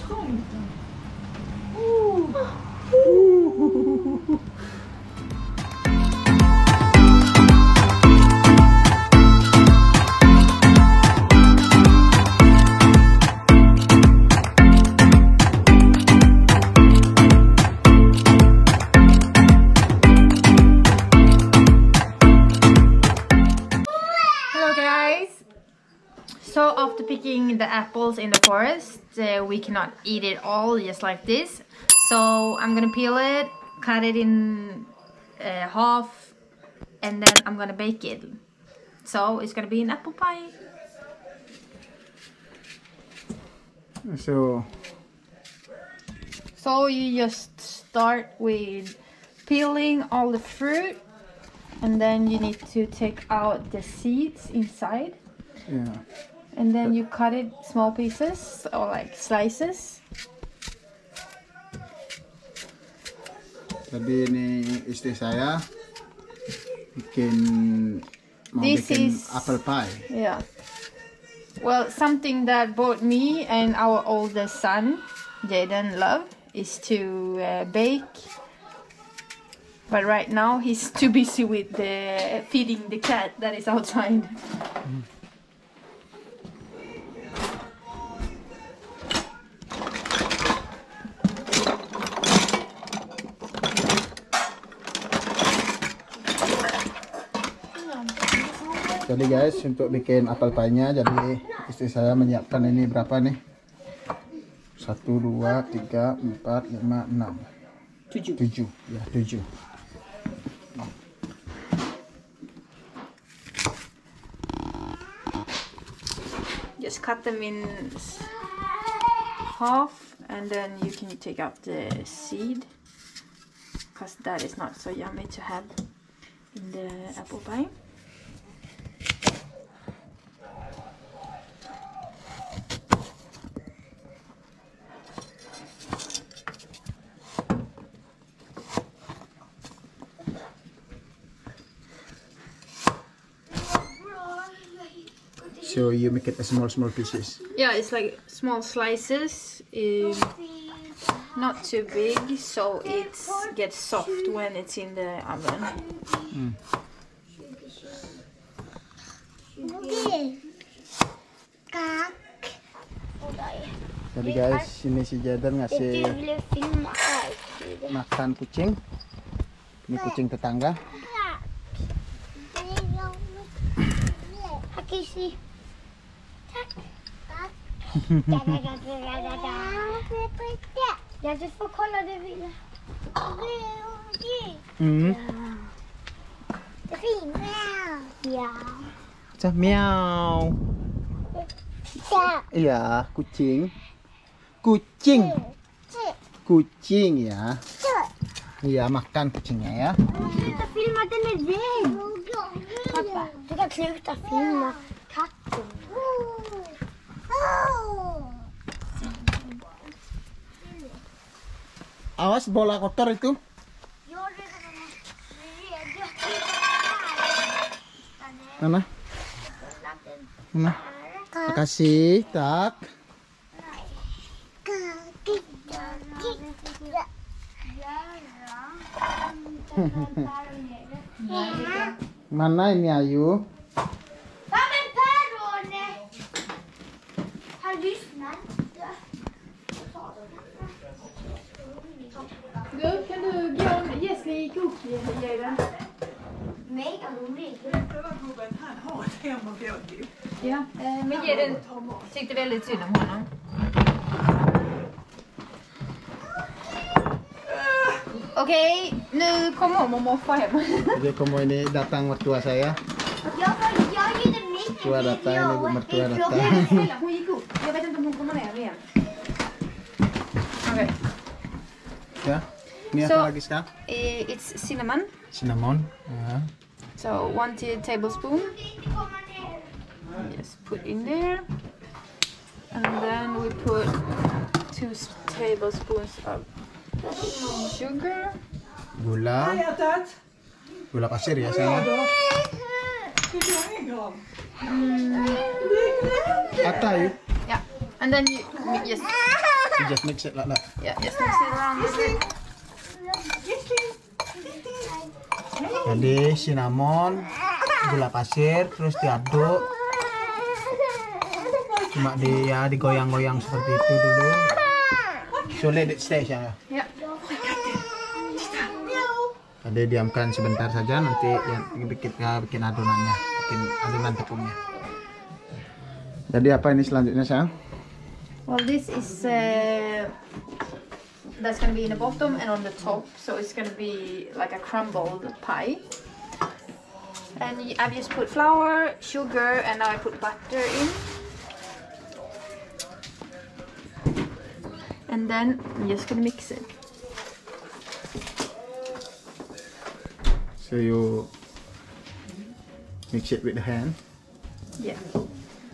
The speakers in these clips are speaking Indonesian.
So after picking the apples in the forest, we cannot eat it all just like this. So I'm gonna peel it, cut it in half, and then I'm gonna bake it. So it's gonna be an apple pie. So you just start with peeling all the fruit, and then you need to take out the seeds inside. Yeah. And then you cut it small pieces or like slices. Jadi ini istri saya bikin apple pie. Yeah. Well, something that both me and our oldest son, Jaden, love is to bake. But right now he's too busy with feeding the cat that is outside. Jadi guys, untuk bikin apple pie-nya, jadi istri saya menyiapkan ini berapa nih? 1, 2, 3, 4, 5, 6 7. Ya, 7. Just cut them in half, and then you can take out the seed, because that is not so yummy to have in the apple pie. So you make it a small pieces. Yeah, it's like small slices, not too big, so it gets soft when it's in the oven. Jadi guys, ini si Jaden ngasih makan kucing. Ini kucing tetangga. Ja, du får kolla det vill. Det är fint. Ja. Cah miau. Iya, kucing. Kucing ya. Iya, makan kucingnya ya. Sluta filma, den är rädd. Pappa, du kan sluta filma katten. Awas bola kotor itu. Mana? Makasih, tak. Mana ini Ayu? Kan du gå Jesli i kokgejden? Nej, kan du inte. Ja, men Jeden tyckte väldigt synd om honom. Okej, nu kommer mamma och hem. Jadi komo ini datang mertua saya. Mertua datang, ibu mertua datang. Hon gick upp. Jag vet inte om hon kommer ner igen. Okej. Ya, ini apa lagi sekarang? It's cinnamon. Cinnamon. Ya. So 1 tablespoon. Just put in there. And then we put 2 tablespoons of sugar. Gula. Gula pasir ya saya. Atta you. Yeah. And then you just You just mix it like that. Yeah, just mix it around a bit. Jadi cinnamon, gula pasir, terus diaduk. Cuma digoyang-goyang seperti itu dulu. So let it stay ya. Yeah. Jadi diamkan sebentar saja, nanti yang bikin adonannya, bikin adonan tepungnya. Jadi apa ini selanjutnya sayang? Well, this is that's gonna be in the bottom and on the top, so it's gonna be like a crumbled pie. And I've just put flour, sugar, and now I put butter in. And then I'm just gonna mix it. So you mix it with the hand. Yeah,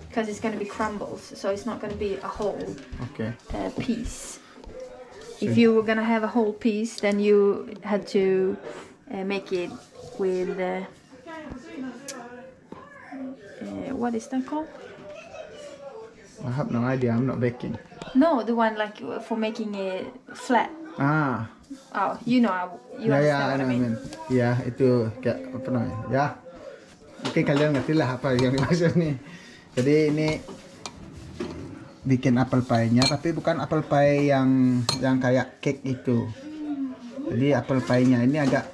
because it's gonna be crumbles, so it's not gonna be a whole piece. If you were gonna have a whole piece, then you had to make it with what is that called? I have no idea. I'm not baking. No, the one like for making it flat. Ah. Oh, you know, you understand what I mean. Ya, itu kayak apa namanya? Ya, mungkin kalian ngerti lah apa yang dimaksud nih. Jadi ini bikin apple pie-nya, tapi bukan apple pie yang kayak cake itu. Jadi apple pie-nya ini agak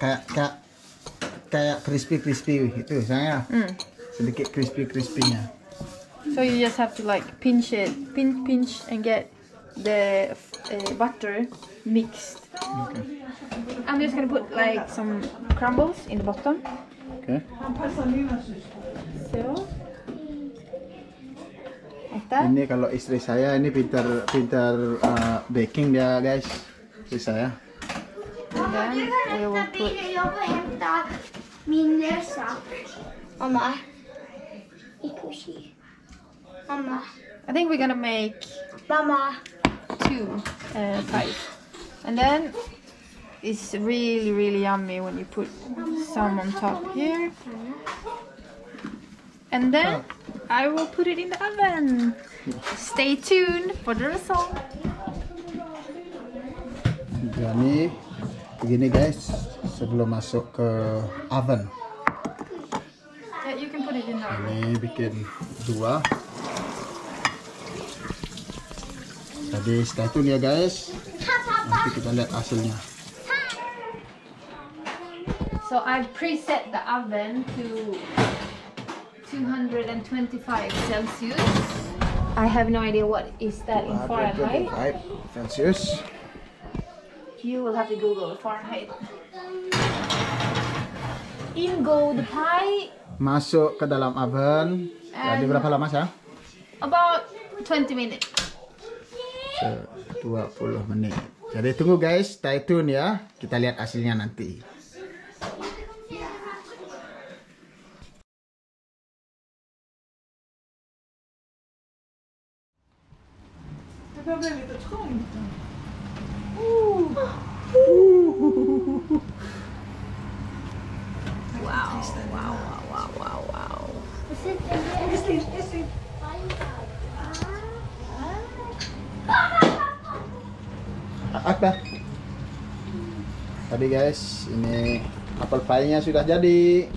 kayak crispy itu, saya sedikit crispy-nya. So you just have to like pinch and get the butter mixed. Okay. I'm just gonna put like some crumbles in the bottom. Okay. So, like that. Ini kalau istri saya ini pintar baking dia guys, istri saya. And then we will put. Jag får hämta min resa. Mamma. Mamma. I think we're gonna make Mamma. 2 pies, and then it's really yummy when you put some on top here, and then I will put it in the oven. Stay tuned for the result. Jadi begini guys, sebelum masuk ke oven. Yeah, you can put it in the oven. Ini bikin 2. Jadi stay tune ya guys. Nanti kita lihat hasilnya. So I've preset the oven to 225 Celsius. I have no idea what is that in Fahrenheit. 125 Celsius. You will have to Google Fahrenheit. In go the pie. Masuk ke dalam oven. Jadi berapa lama sih? About 20 minutes. 20 menit. Jadi tunggu guys, stay tune ya. Kita lihat hasilnya nanti. Wow. Apa? Tadi guys, ini apple pie-nya sudah jadi.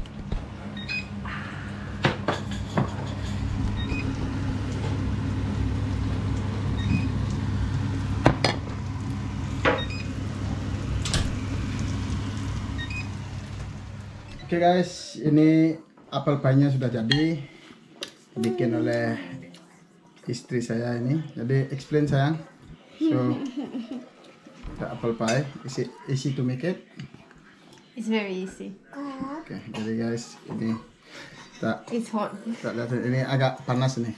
Oke guys, ini apple pie-nya sudah jadi, bikin oleh istri saya ini. Jadi explain sayang. So the apple pie, is it easy to make it? It's very easy. Oke, jadi guys, ini It's hot. ini agak panas nih.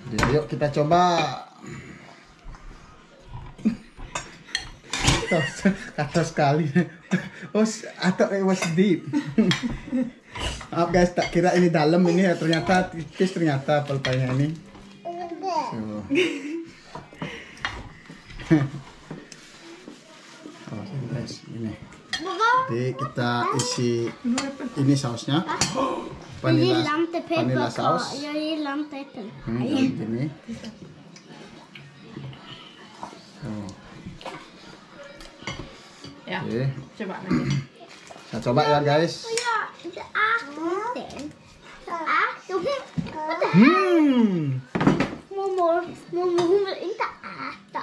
Jadi yuk kita coba. Kata sekali. Oh, atau it was deep. Maaf guys, tak kira ini dalam ini ya, ternyata tipis ternyata apple pie-nya ini. So. Oh, guys, ini. Jadi kita isi ini sausnya. Vanila saus. Jag gillar inte äppel. Ini. Oke. Coba nanti. Nah, coba ya guys. Mormor vill inte äta.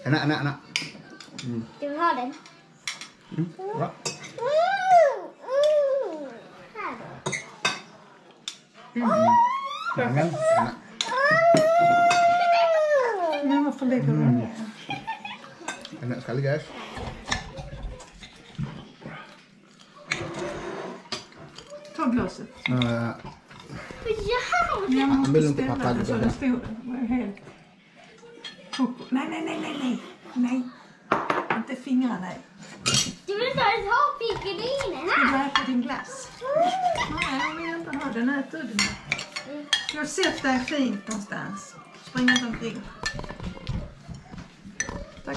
Enak. Du vill ha den? Bra. Enak. Men varför lägger du den? Enak sekali guys. Ta glaset. Ambil untuk papa juga. Den stod helt... Nej. Inte fingrarna. Du vill inte ens ha pickadinen Du här. äter din glass. Nej, jag vill inte ha den. Äter du den? Jag har sett dig fint någonstans. Spring inte omkring. Tack.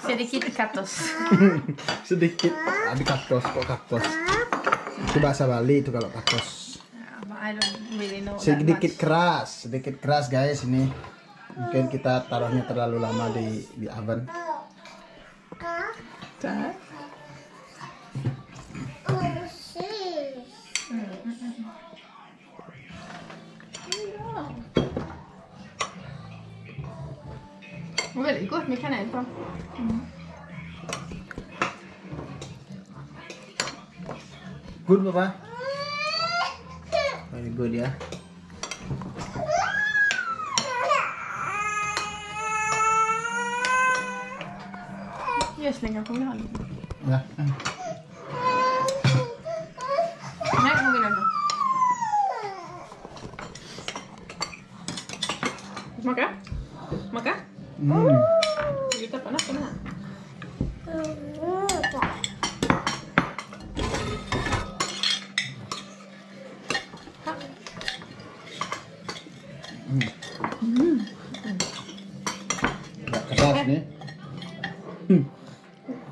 Sedikit katos. Sedikit. Ada katos kok katos. Itu bahasa Bali itu kalau katos. I don't really know that Sedikit much. keras guys ini. Mungkin kita taruhnya terlalu lama di oven. Där. Väldigt gott med kanel på. Good papa? Very good ya. Jag slänger på min hand. Ya. Nej, hon vill ändå. Smaka? Du tappar nästan här. Nggak keras nih.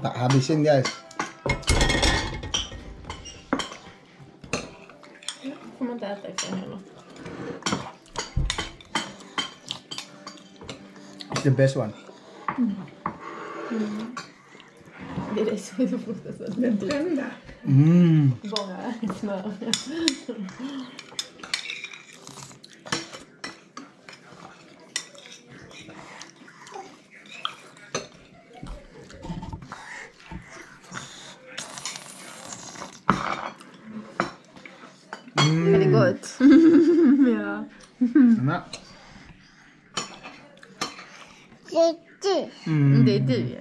Tak habisin guys. Får man inte äta efter heller. It's the best one. Det är det som är så fruktansvärt. Den brända. Bara smör. Väldigt gott. Ja. Enak. Det är du, ja.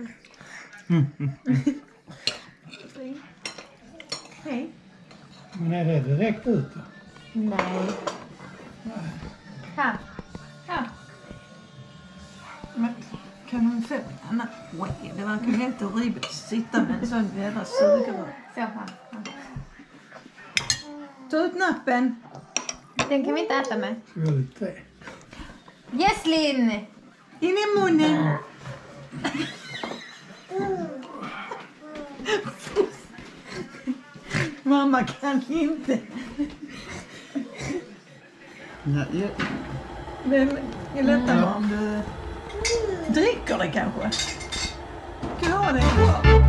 Hej. Men är det direkt ut? Nej. Här. Men kan hon få en annan? Oj, det verkar helt horribelt att sitta med en sån jävla sugrör. Så här. Ta ut nappen. Den kan vi inte äta med. Väldigt det. Gäslin! In i munnen. Mamma kan inte. Nej. Men det är lättare om du dricker det kanske. Kan du ha det kvar?